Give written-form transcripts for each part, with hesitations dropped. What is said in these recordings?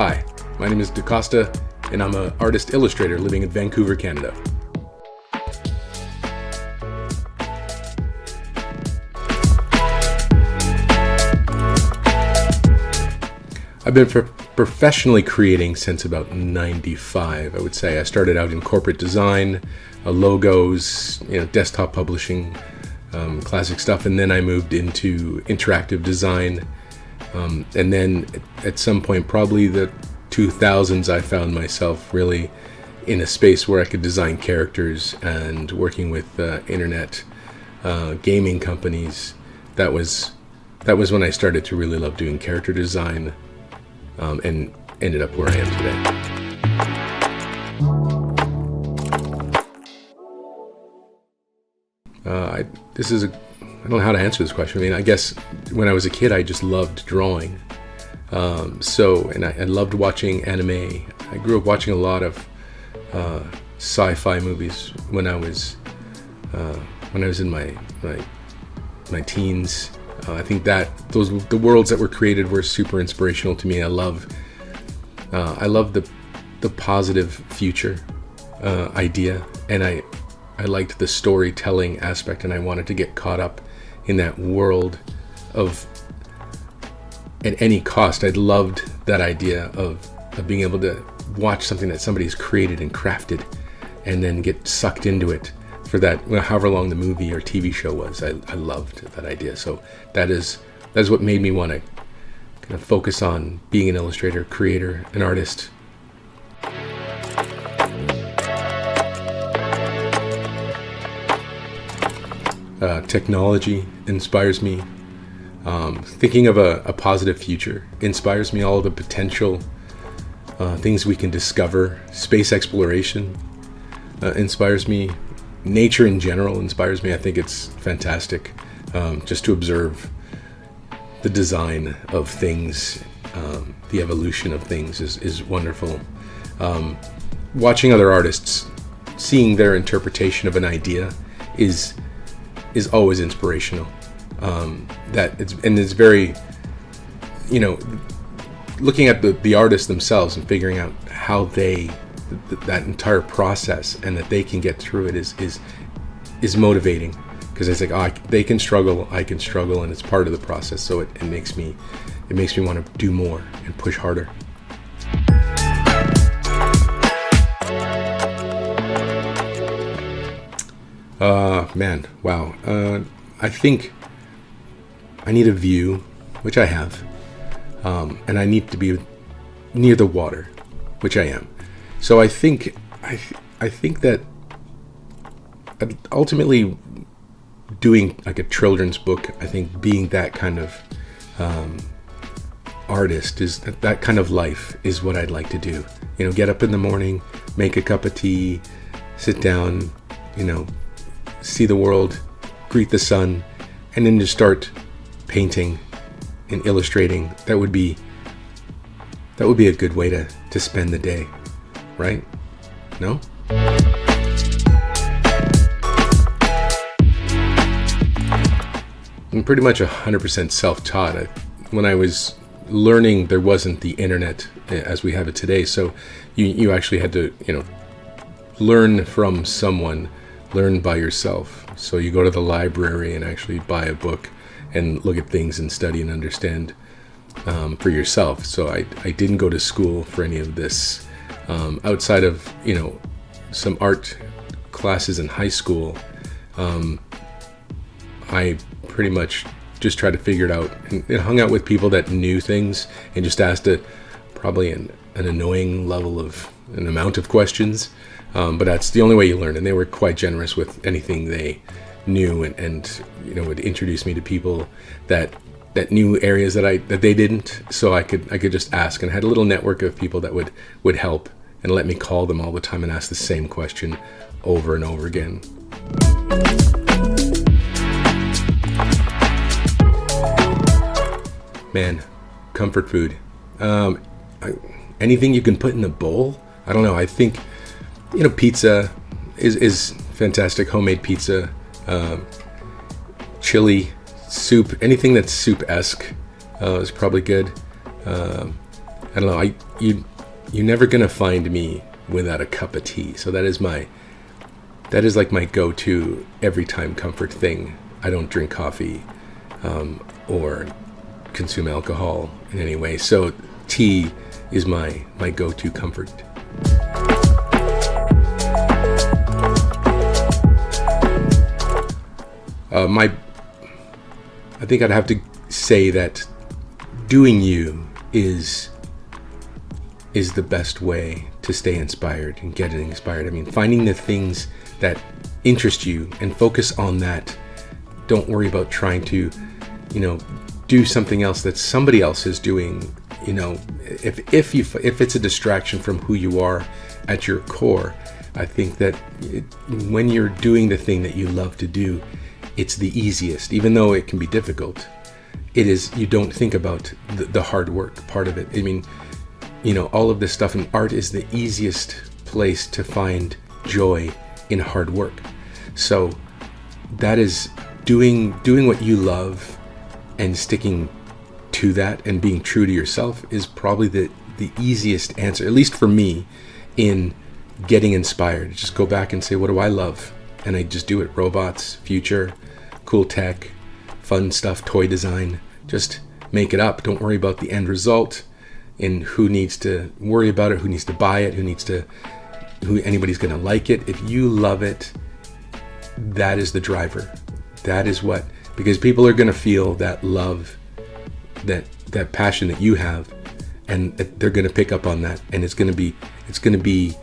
Hi, my name is DaCosta, and I'm an artist illustrator living in Vancouver, Canada. I've been professionally creating since about 95, I would say. I started out in corporate design, logos, desktop publishing, classic stuff, and then I moved into interactive design. And then at some point, probably the 2000s, I found myself really in a space where I could design characters and working with internet gaming companies. That was when I started to really love doing character design, and ended up where I am today. I don't know how to answer this question. I mean, I guess when I was a kid, I just loved drawing. And I loved watching anime. I grew up watching a lot of sci-fi movies when I was in my teens. I think that the worlds that were created were super inspirational to me. I love the positive future idea, and I liked the storytelling aspect, and I wanted to get caught up in that world at any cost. I loved that idea of being able to watch something that somebody's created and crafted, and then get sucked into it for that, however long the movie or TV show was. I loved that idea. So that is what made me want to kind of focus on being an illustrator, creator, an artist. Technology inspires me. Thinking of a positive future inspires me. All the potential things we can discover. Space exploration inspires me. Nature in general inspires me. I think it's fantastic just to observe the design of things. The evolution of things is wonderful. Watching other artists, seeing their interpretation of an idea is always inspirational. It's very, looking at the artists themselves and figuring out how that entire process and that they can get through it is motivating, because it's like, they can struggle, I can struggle, and it's part of the process. So it makes me want to do more and push harder. Man, wow. I think I need a view, which I have, and I need to be near the water, which I am. So I think that ultimately doing like a children's book, I think being that kind of artist, is that kind of life is what I'd like to do. Get up in the morning, make a cup of tea, sit down, see the world, greet the sun, and then just start painting and illustrating. That would be a good way to spend the day, right? No? I'm pretty much 100% self-taught. When I was learning, there wasn't the internet as we have it today, so you actually had to learn from someone, learn by yourself. So you go to the library and actually buy a book and look at things and study and understand for yourself. So I didn't go to school for any of this. Outside of some art classes in high school, I pretty much just tried to figure it out and hung out with people that knew things and just asked probably an annoying amount of questions. But that's the only way you learn, and they were quite generous with anything they knew, and would introduce me to people that knew areas that they didn't, so I could just ask, and had a little network of people that would help and let me call them all the time and ask the same question over and over again. Man, comfort food. Anything you can put in a bowl. I don't know. I think pizza is fantastic. Homemade pizza, chili, soup, anything that's soup-esque is probably good. I don't know, you're never gonna find me without a cup of tea. So that is like my go-to every time comfort thing. I don't drink coffee or consume alcohol in any way. So tea is my go-to comfort. I think I'd have to say that doing you is the best way to stay inspired and get inspired. I mean, finding the things that interest you and focus on that. Don't worry about trying to, do something else that somebody else is doing. If it's a distraction from who you are at your core, I think that when you're doing the thing that you love to do, it's the easiest, even though it can be difficult. It is, you don't think about the hard work part of it. I mean, all of this stuff in art is the easiest place to find joy in hard work. So that is doing what you love and sticking to that and being true to yourself is probably the easiest answer, at least for me, in getting inspired. Just go back and say, what do I love? And I just do it. Robots, future, cool tech, fun stuff, toy design. Just make it up. Don't worry about the end result and who needs to worry about it, who needs to buy it, who anybody's going to like it. If you love it, that is the driver. That is what, because people are going to feel that love, that passion that you have, and they're going to pick up on that, and it's going to be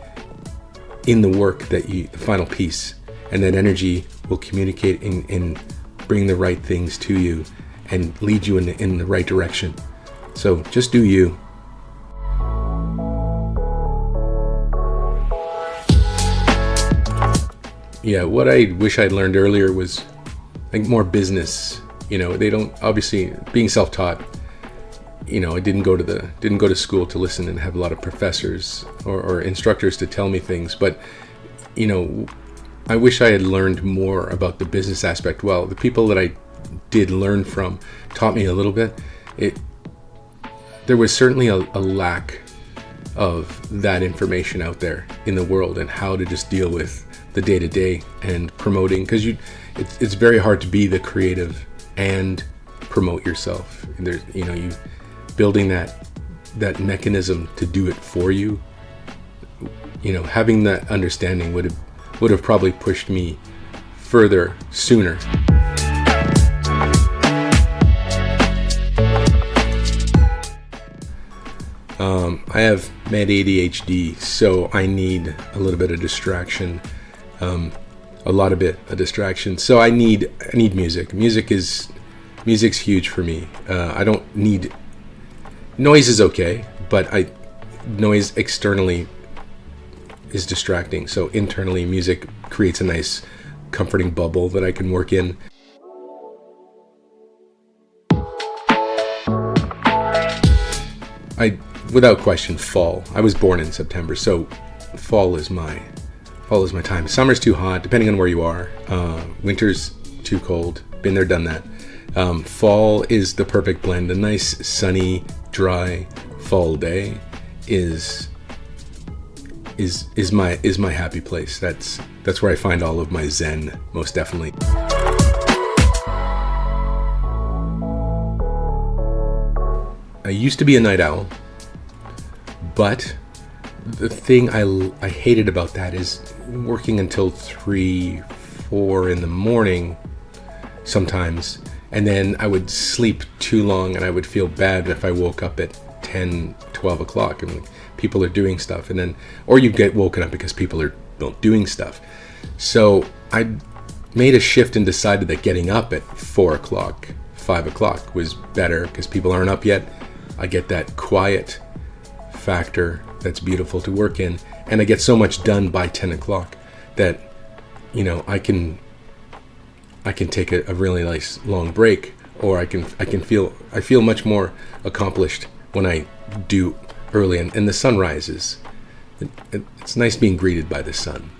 in the work the final piece, and that energy will communicate and bring the right things to you and lead you in the right direction. So just do you. Yeah, what I wish I'd learned earlier was more business. They don't, obviously, being self-taught, I didn't go to school to listen and have a lot of professors or instructors to tell me things, but I wish I had learned more about the business aspect. Well, the people that I did learn from taught me a little bit. There was certainly a lack of that information out there in the world, and how to just deal with the day-to-day and promoting, because it's very hard to be the creative and promote yourself. And there's you building that mechanism to do it for you. Having that understanding would have probably pushed me further sooner. I have mad ADHD, so I need a little bit of distraction, a lot of distraction. So I need music. Music's huge for me. I don't need noise is okay, but noise externally is distracting. So internally, music creates a nice, comforting bubble that I can work in. Without question, fall. I was born in September, so fall is my time. Summer's too hot, depending on where you are. Winter's too cold. Been there, done that. Fall is the perfect blend. A nice, sunny, dry fall day is my happy place. That's where I find all of my zen, most definitely. I used to be a night owl, but the thing I hated about that is working until 3, 4 in the morning sometimes, and then I would sleep too long and I would feel bad if I woke up at 10, 12 o'clock and people are doing stuff, or you get woken up because people are doing stuff. So I made a shift and decided that getting up at 4 o'clock, 5 o'clock was better because people aren't up yet. I get that quiet factor that's beautiful to work in, and I get so much done by 10 o'clock that I can take a really nice long break, or I feel much more accomplished when I do early, and the sun rises. It's nice being greeted by the sun.